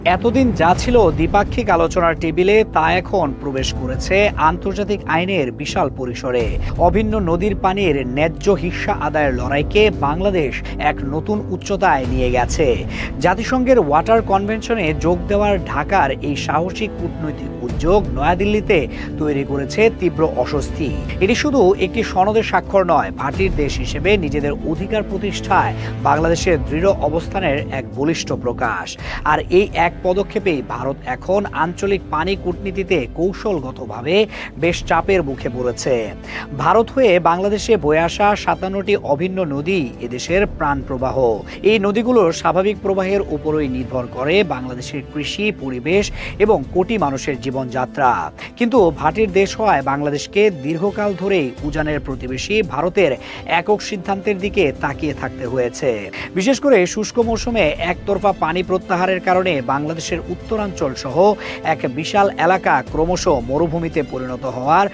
এতদিন যা ছিল দ্বিপাক্ষিক আলোচনার টেবিলে তা এখন প্রবেশ করেছে আন্তর্জাতিক আইনের বিশাল পরিসরে। অভিন্ন নদীর পানির ন্যায্য হিস্সা আদায়ের লড়াইকে বাংলাদেশ এক নতুন উচ্চতায় নিয়ে গেছে। জাতিসংঘের ওয়াটার কনভেনশনে যোগ দেওয়ার ঢাকার এই সাহসিক কূটনৈতিক উদ্যোগ নয়াদিল্লিতে তৈরি করেছে তীব্র অস্বস্তি। এটি শুধু একটি সনদের স্বাক্ষর নয়, ভাটির দেশ হিসেবে নিজেদের অধিকার প্রতিষ্ঠায় বাংলাদেশের দৃঢ় অবস্থানের এক বলিষ্ঠ প্রকাশ। আর এই এক পদক্ষেপেই ভারত এখন আঞ্চলিক পানি কূটনীতিতে কৌশলগতভাবে বেশ চাপের মুখে পড়েছে। ভারত হয়ে বাংলাদেশে বয়ে আসা ৫৭টি অভিন্ন নদী এদেশের প্রাণ প্রবাহ। এই নদীগুলোর স্বাভাবিক প্রবাহের উপরই নির্ভর করে বাংলাদেশের কৃষি, পরিবেশ এবং কোটি মানুষের জীবনযাত্রা। কিন্তু ভাটির দেশ হওয়ায় বাংলাদেশকে দীর্ঘকাল ধরেই উজানের প্রতিবেশী ভারতের একক সিদ্ধান্তের দিকে তাকিয়ে থাকতে হয়েছে। বিশেষ করে শুষ্ক মৌসুমে একতরফা পানি প্রত্যাহারের কারণে বাংলাদেশের উত্তরাঞ্চল সহ এক বিশাল এলাকা ক্রমশ মরুভূমিতে পরিণত হওয়ার